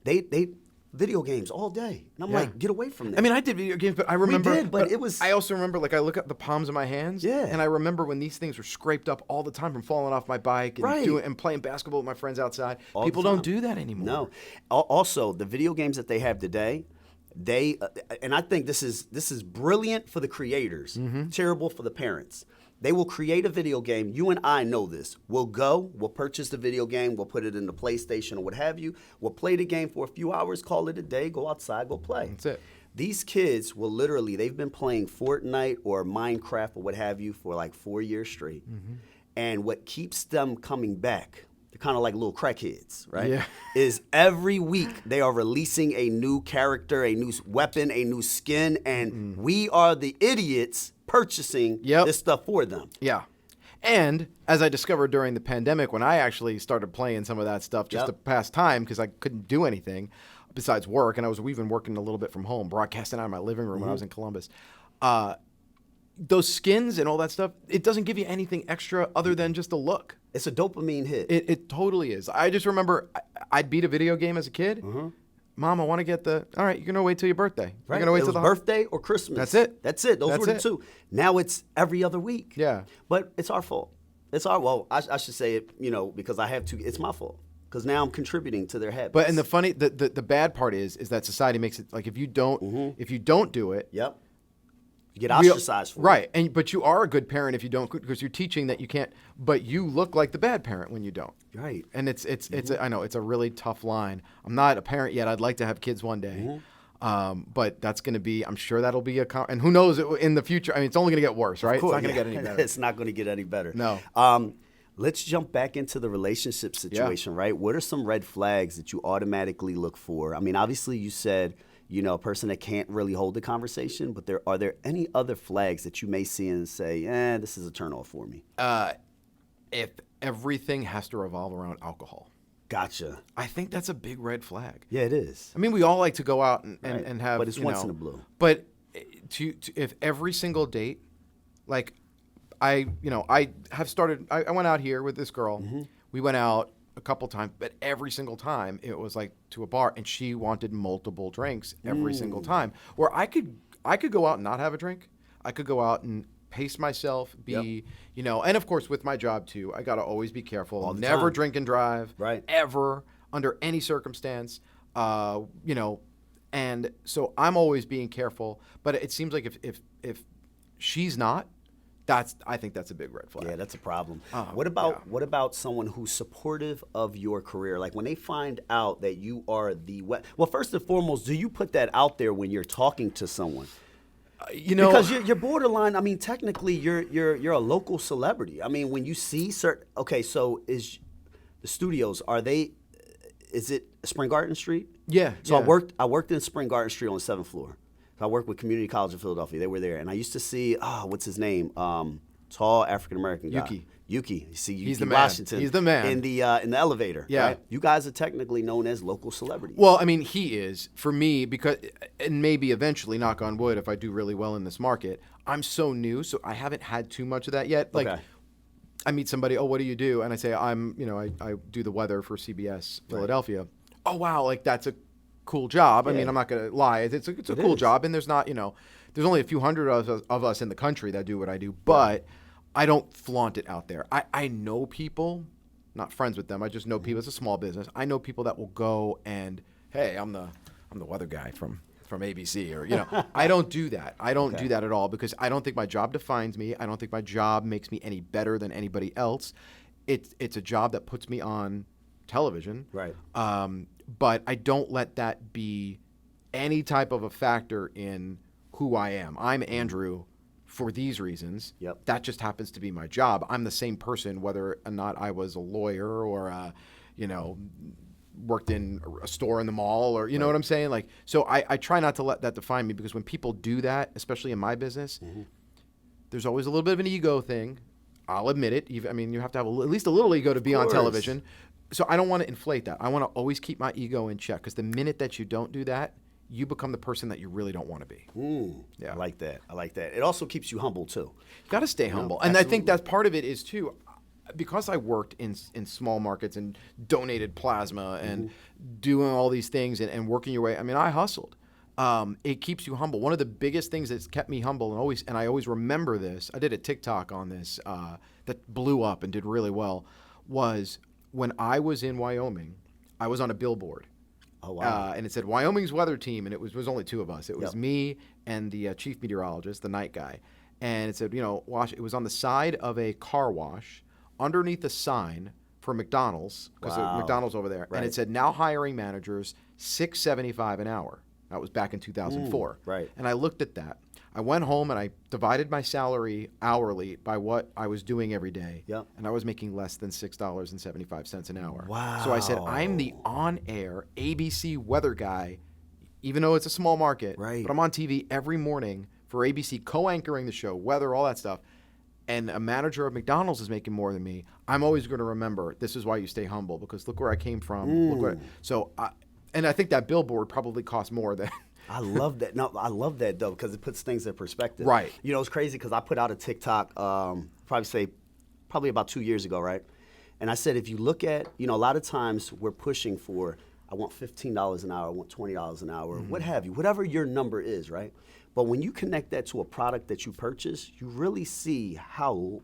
They video games all day. And I'm Yeah. like, get away from that. I mean, I did video games, but I remember. did, but it was- I also remember, like, I look at the palms of my hands. Yeah. And I remember when these things were scraped up all the time from falling off my bike and Right. and playing basketball with my friends outside. All the People don't time. do that anymore. No. Also, the video games that they have today, and I think this is brilliant for the creators, terrible for the parents. They will create a video game. You and I know this. We'll purchase the video game, we'll put it in the PlayStation or what have you. We'll play the game for a few hours, call it a day, go outside, go play. That's it. These kids will literally, they've been playing Fortnite or Minecraft or what have you for like 4 years straight. And what keeps them coming back, they're kind of like little crackheads, right? Yeah. Is every week they are releasing a new character, a new weapon, a new skin, and we are the idiots purchasing this stuff for them. Yeah. And as I discovered during the pandemic, when I actually started playing some of that stuff just to pass time because I couldn't do anything besides work, and I was even working a little bit from home, broadcasting out of my living room when I was in Columbus. Those skins and all that stuff, it doesn't give you anything extra other than just a look. It's a dopamine hit. It totally is. I just remember I'd beat a video game as a kid. Mom, I want to get all right, you're going to wait till your birthday. Right. You're going to wait it till was the birthday or Christmas. That's it. That's it. Those That's were the it. two. Now it's every other week. Yeah. But it's our fault. I should say it, because I have to. It's my fault. Because now I'm contributing to their habits. But and the bad part is that society makes it like if you don't do it, Yep. You get ostracized for it. right? But you are a good parent if you don't, because you're teaching that you can't. But you look like the bad parent when you don't. Right. And it's I know it's a really tough line. I'm not a parent yet. I'd like to have kids one day. But that's going to be, I'm sure that'll be and who knows in the future. I mean, it's only going to get worse, right? Of course, it's not going to get any better. It's not going to get any better. No. Let's jump back into the relationship situation, right? What are some red flags that you automatically look for? I mean, obviously you said, a person that can't really hold the conversation, but are there any other flags that you may see and say, this is a turnoff for me? If everything has to revolve around alcohol. Gotcha. I think that's a big red flag. Yeah, it is. I mean, we all like to go out and Right. have, But it's once in a blue. But if every single date, like I have started, I went out here with this girl. We went out a couple times, but every single time it was like to a bar, and she wanted multiple drinks every single time. Where I could go out and not have a drink. I could go out and pace myself, and of course with my job too, I got to always be careful. I'll never time. drink and drive, Right. ever, under any circumstance, and so I'm always being careful. But it seems like if she's not, I think that's a big red flag. Yeah, that's a problem. Oh, What about someone who's supportive of your career? Like when they find out that you are well, first and foremost, do you put that out there when you're talking to someone? Because you're borderline. I mean, technically, you're a local celebrity. I mean, when you see certain. Okay, so is the studios? Is it Spring Garden Street? Yeah. So yeah. I worked in Spring Garden Street on the 7th floor. So I worked with Community College of Philadelphia. They were there, and I used to see what's his name? Tall African American guy. Yuki. You see Yuki He's the man. Washington. He's the man. In the elevator. Yeah. Right? You guys are technically known as local celebrities. Well, I mean, he is for me because, and maybe eventually, knock on wood, if I do really well in this market, I'm so new, so I haven't had too much of that yet. Like, Okay. I meet somebody, what do you do? And I say, I do the weather for CBS Philadelphia. Right. Oh wow, like that's a cool job. I mean, I'm not gonna lie, it's a cool job, and there's not, there's only a few hundred of us in the country that do what I do, but I don't flaunt it out there. I know people, not friends with them. I just know people. It's a small business. I know people that will go and, hey, I'm the weather guy from ABC, or I don't do that. I don't do that at all, because I don't think my job defines me. I don't think my job makes me any better than anybody else. It's a job that puts me on television. Right. But I don't let that be any type of a factor in who I am. I'm Andrew for these reasons. Yep. That just happens to be my job. I'm the same person whether or not I was a lawyer or, worked in a store in the mall, or know what I'm saying? Like, so I try not to let that define me, because when people do that, especially in my business, there's always a little bit of an ego thing. I'll admit it. You have to have at least a little ego to be on television. So I don't want to inflate that. I want to always keep my ego in check, because the minute that you don't do that, you become the person that you really don't want to be. I like that. I like that. It also keeps you humble too. You got to stay humble. And I think that's part of it is too, because I worked in small markets and donated plasma and doing all these things and working your way. I mean, I hustled. It keeps you humble. One of the biggest things that's kept me humble and I always remember this. I did a TikTok on this that blew up and did really well. Was when I was in Wyoming, I was on a billboard. Oh, wow. And it said Wyoming's weather team, and it was only two of us. It was me and the chief meteorologist, the night guy. And it said, it was on the side of a car wash underneath a sign for McDonald's, because McDonald's over there. Right. And it said, now hiring managers, $6.75 an hour. That was back in 2004. Right. And I looked at that. I went home and I divided my salary hourly by what I was doing every day. Yep. And I was making less than $6.75 an hour. Wow. So I said, I'm the on-air ABC weather guy, even though it's a small market. Right. But I'm on TV every morning for ABC, co-anchoring the show, weather, all that stuff. And a manager of McDonald's is making more than me. I'm always going to remember, this is why you stay humble, because look where I came from. And I think that billboard probably cost more than... I love that. No, I love that though, because it puts things in perspective. Right. It's crazy because I put out a TikTok, probably about 2 years ago, right? And I said, if you look at, a lot of times we're pushing for, I want $15 an hour, I want $20 an hour, what have you, whatever your number is, right? But when you connect that to a product that you purchase, you really see how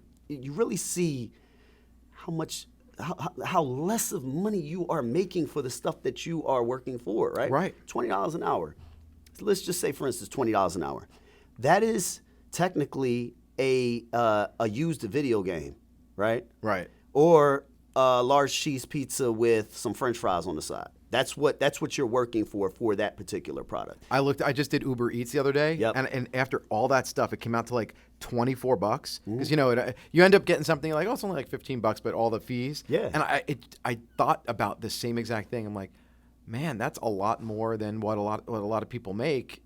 much. How less of money you are making for the stuff that you are working for, right? Right. $20 an hour. Let's just say, for instance, $20 an hour. That is technically a used video game, right? Right. Or a large cheese pizza with some French fries on the side. That's what you're working for that particular product. I just did Uber Eats the other day, Yep. and after all that stuff, it came out to like $24 because you end up getting something like, it's only like $15, but all the fees. Yeah. And I thought about the same exact thing. I'm like, man, that's a lot more than what a lot of people make,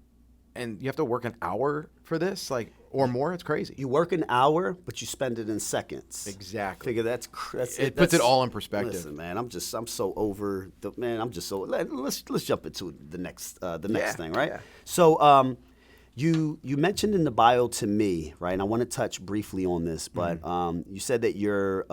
and you have to work an hour for this, or more. It's crazy. You work an hour, but you spend it in seconds. Exactly. Figure that's it puts it all in perspective. Listen, man, I'm so over the man. I'm just so. Let's jump into the next thing, right? Yeah. So, you mentioned in the bio to me, right? And I want to touch briefly on this, but you said that you're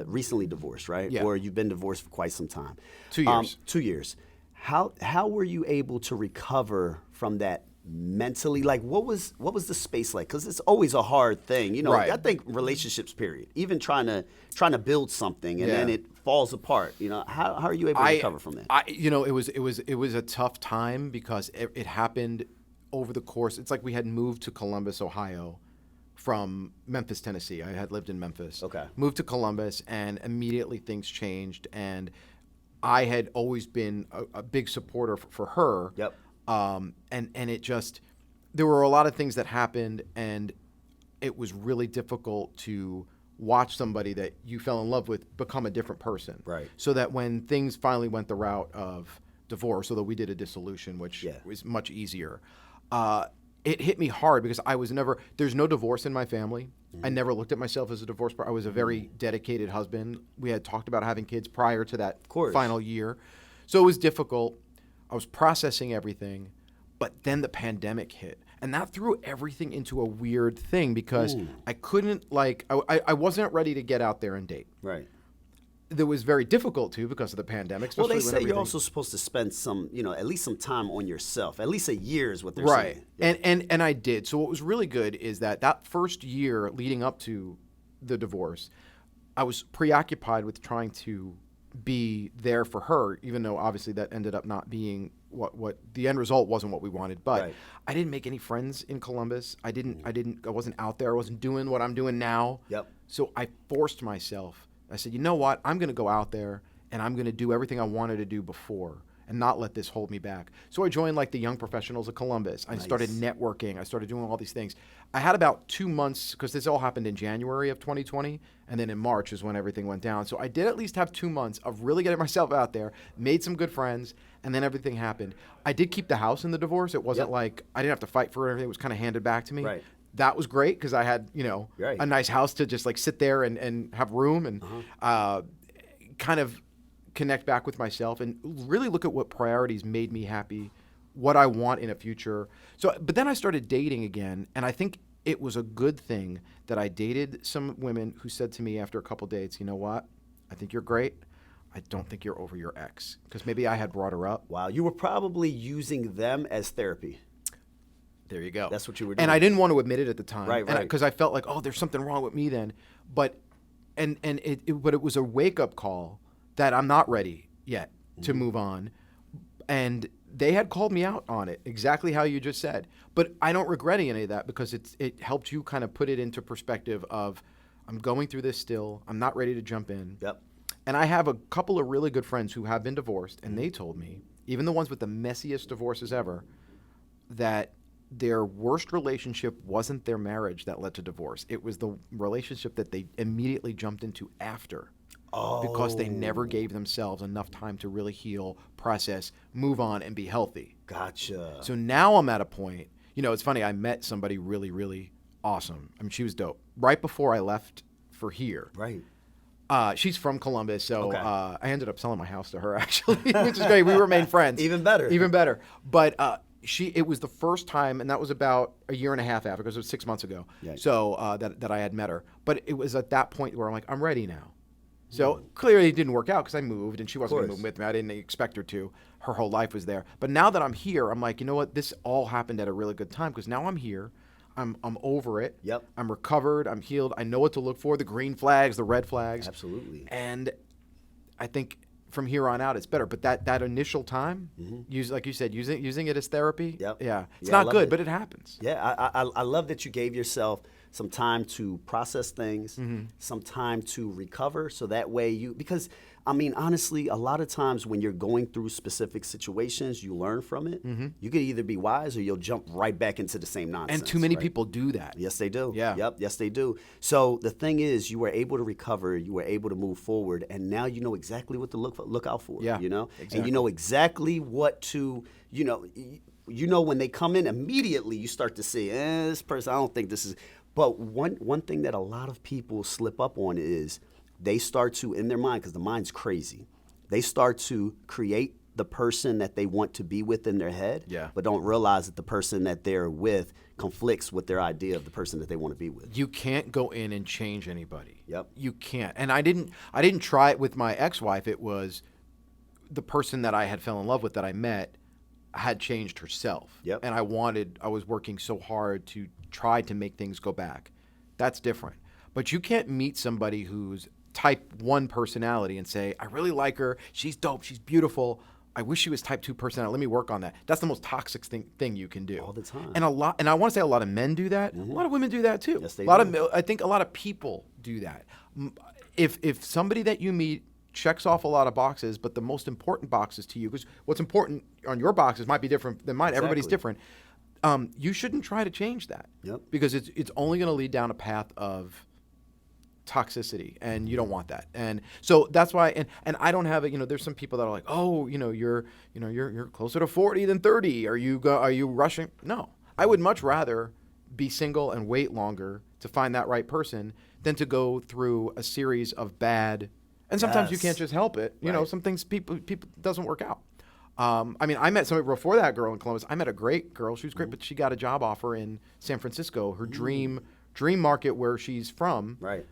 recently divorced, right? Yeah. Or you've been divorced for quite some time. 2 years. 2 years. How were you able to recover from that? Mentally, what was the space like? Because it's always a hard thing, Right. I think relationships, period. Even trying to build something and then it falls apart. How are you able to recover from that? It was a tough time because it happened over the course. It's like we had moved to Columbus, Ohio, from Memphis, Tennessee. I had lived in Memphis. Okay. Moved to Columbus, and immediately things changed. And I had always been a big supporter for her. Yep. And it just, there were a lot of things that happened, and it was really difficult to watch somebody that you fell in love with become a different person. Right. So that when things finally went the route of divorce, although we did a dissolution, which was much easier, it hit me hard because there's no divorce in my family. I never looked at myself as a divorce partner. I was a very dedicated husband. We had talked about having kids prior to that final year. So it was difficult. I was processing everything, but then the pandemic hit. And that threw everything into a weird thing because I couldn't, I wasn't ready to get out there and date. Right. That was very difficult to because of the pandemic. Well, they say you're also supposed to spend at least some time on yourself. At least a year is what they're saying. Right. And I did. So what was really good is that first year leading up to the divorce, I was preoccupied with trying to be there for her, even though obviously that ended up not being what the end result wasn't what we wanted. But I didn't make any friends in Columbus. I wasn't out there. I wasn't doing what I'm doing now. Yep. So I forced myself. I said, you know what? I'm going to go out there and I'm going to do everything I wanted to do before and not let this hold me back. So I joined the Young Professionals of Columbus. I started networking. I started doing all these things. I had about 2 months, because this all happened in January of 2020, and then in March is when everything went down. So I did at least have 2 months of really getting myself out there, made some good friends, and then everything happened. I did keep the house in the divorce. It wasn't like I didn't have to fight for it. Everything was kind of handed back to me. Right. That was great because I had, a nice house to just sit there and have room and kind of connect back with myself and really look at what priorities made me happy what I want in a future. So, but then I started dating again, and I think it was a good thing that I dated some women who said to me after a couple dates, you know what? I think you're great. I don't think you're over your ex. Because maybe I had brought her up. Wow, you were probably using them as therapy. There you go. That's what you were doing. And I didn't want to admit it at the time. Right. Because I felt like, oh, there's something wrong with me then. But it was a wake-up call that I'm not ready yet to move on. And they had called me out on it, exactly how you just said. But I don't regret any of that because it helped you kind of put it into perspective of, I'm going through this still. I'm not ready to jump in. Yep. And I have a couple of really good friends who have been divorced, and they told me, even the ones with the messiest divorces ever, that their worst relationship wasn't their marriage that led to divorce. It was the relationship that they immediately jumped into after. Because they never gave themselves enough time to really heal, process, move on, and be healthy. Gotcha. So now I'm at a point, it's funny, I met somebody really, really awesome. I mean, she was dope. Right before I left for here. Right. She's from Columbus, so Okay. I ended up selling my house to her, actually, which is great. We remained friends. Even better. Even better. But it was the first time, and that was about a year and a half after, because it was 6 months ago, so that I had met her. But it was at that point where I'm like, I'm ready now. So clearly it didn't work out because I moved, and she wasn't going to move with me. I didn't expect her to. Her whole life was there. But now that I'm here, I'm like, you know what? This all happened at a really good time because now I'm here. I'm over it. Yep. I'm recovered. I'm healed. I know what to look for, the green flags, the red flags. Absolutely. And I think from here on out, it's better. But that initial time, like you said, using it as therapy, Yep. yeah, it's Yeah, I not love good, it. but it happens. Yeah, I love that you gave yourself some time to process things, some time to recover, so that way because, I mean, honestly, a lot of times when you're going through specific situations, you learn from it. You could either be wise or you'll jump right back into the same nonsense. And too many right? people do that. Yes, they do. Yeah. Yep. Yes, they do. So the thing is, you were able to recover. You were able to move forward, and now you know exactly what to look out for. Yeah, and you know exactly what to. You know when they come in immediately, you start to see, this person. I don't think this is. But one thing that a lot of people slip up on is they start to, in their mind, because the mind's crazy, they start to create the person that they want to be with in their head, but don't realize that the person that they're with conflicts with their idea of the person that they want to be with. You can't go in and change anybody. Yep. You can't. And I didn't try it with my ex-wife. It was the person that I had fell in love with that I met had changed herself. Yep. And I was working so hard to try to make things go back. That's different. But you can't meet somebody who's type 1 personality and say, I really like her. She's dope. She's beautiful. I wish she was type 2 personality. Let me work on that. That's the most toxic thing you can do. All the time. And I want to say a lot of men do that. A lot of women do that too. Yes, they do. I think a lot of people do that. If somebody that you meet checks off a lot of boxes, but the most important boxes to you, because what's important on your boxes might be different than mine. Exactly. Everybody's different. You shouldn't try to change that. Yep. Because it's only going to lead down a path of toxicity, and you don't want that. And so that's why. And I don't have it. There's some people that are like, oh, you're closer to 40 than 30. Are you rushing? No, I would much rather be single and wait longer to find that right person than to go through a series of bad. And sometimes you can't just help it. Some things people doesn't work out. I mean, I met somebody before that girl in Columbus. I met a great girl. She was great, but she got a job offer in San Francisco. Her dream market where she's from. Right.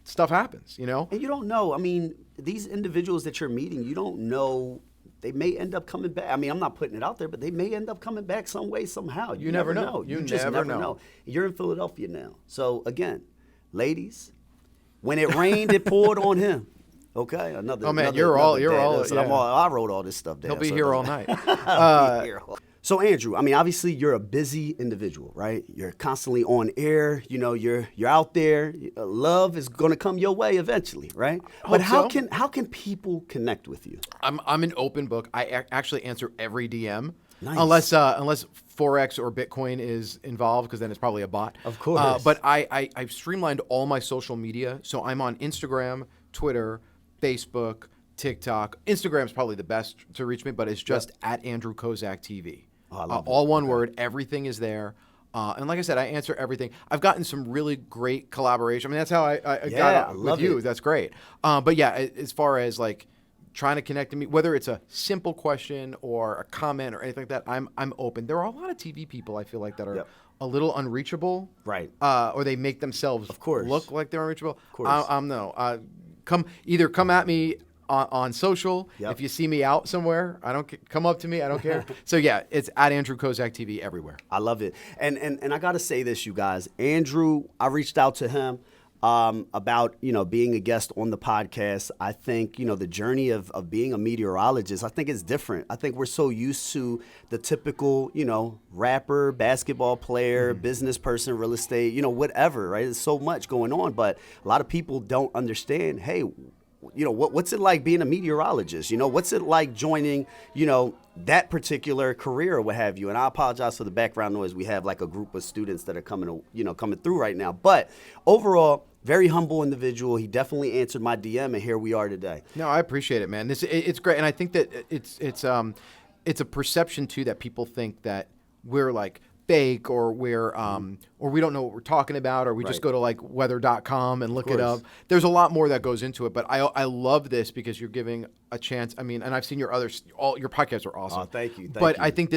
Stuff happens, And you don't know. I mean, these individuals that you're meeting, you don't know. They may end up coming back. I mean, I'm not putting it out there, but they may end up coming back some way, somehow. You never know. You just never know. You're in Philadelphia now. So, again, ladies, when it rained, it poured on him. Okay? Oh, man, you're all. I wrote all this stuff down. He'll be here all night. So, Andrew, I mean, obviously you're a busy individual, right? You're constantly on air. You're out there. Love is going to come your way eventually, right? But how can people connect with you? I'm an open book. I actually answer every DM. Nice. Unless Forex or Bitcoin is involved, because then it's probably a bot. Of course. But I've streamlined all my social media. So I'm on Instagram, Twitter, Facebook, TikTok. Instagram's probably the best to reach me, but it's just at Andrew Kozak TV. Oh, I love all one word. Everything is there. And like I said, I answer everything. I've gotten some really great collaboration. I mean, that's how I got I with love you. it. That's great. But yeah, as far as like trying to connect to me, whether it's a simple question or a comment or anything like that, I'm open. There are a lot of TV people I feel like that are a little unreachable, right? Or they make themselves look like they're unreachable. Of course, no. Come at me on social. If you see me out somewhere, come up to me. I don't care. So yeah, it's at Andrew Kozak TV everywhere. I love it. And I got to say this, you guys. Andrew, I reached out to him about, being a guest on the podcast. I think, the journey of being a meteorologist, I think it's different. I think we're so used to the typical, rapper, basketball player, business person, real estate, whatever, right? There's so much going on, but a lot of people don't understand, hey, what's it like being a meteorologist? What's it like joining, that particular career or what have you? And I apologize for the background noise. We have like a group of students that are coming through right now. But overall, very humble individual. He definitely answered my DM, and here we are today. No, I appreciate it, man. It's great, and I think that it's a perception too that people think that we're like fake or or we don't know what we're talking about, or we just go to like weather.com and look it up. There's a lot more that goes into it, but I love this because you're giving a chance. I mean, and I've seen your your podcasts are awesome. Oh, thank you. But I think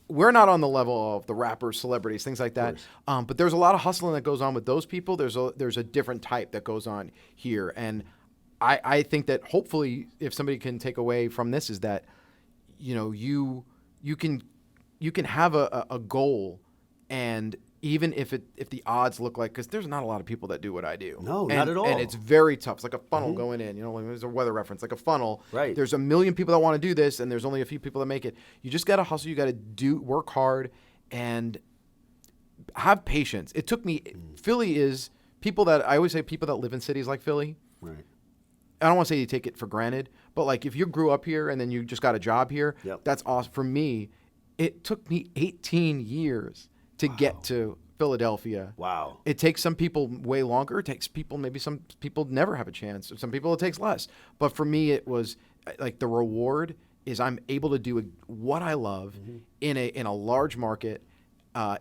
we're not on the level of the rappers, celebrities, things like that. But there's a lot of hustling that goes on with those people. There's a different type that goes on here, and I think that hopefully if somebody can take away from this is that you can have a goal, and even if the odds look like, because there's not a lot of people that do what I do. No, not at all. And it's very tough. It's like a funnel going in. Like there's a weather reference, like a funnel. Right. There's a million people that want to do this, and there's only a few people that make it. You just got to hustle. You got to work hard, and have patience. It took me. Philly is people that I always say people that live in cities like Philly. Right. I don't want to say you take it for granted, but like if you grew up here and then you just got a job here, that's awesome. For me, it took me 18 years to get to Philadelphia. Wow. It takes some people way longer. It takes people, maybe some people never have a chance. Some people it takes less. But for me, it was like the reward is I'm able to do what I love in a large market,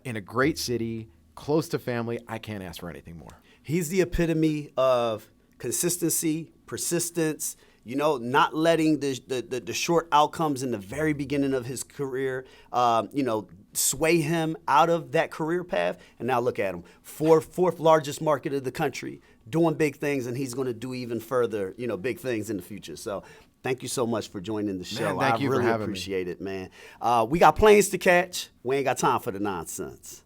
in a great city, close to family. I can't ask for anything more. He's the epitome of consistency, persistence, not letting the short outcomes in the very beginning of his career, sway him out of that career path. And now look at him, fourth largest market of the country, doing big things, and he's going to do even further, big things in the future. So thank you so much for joining the show. Man, thank you I really for having appreciate it, man. We got planes to catch. We ain't got time for the nonsense.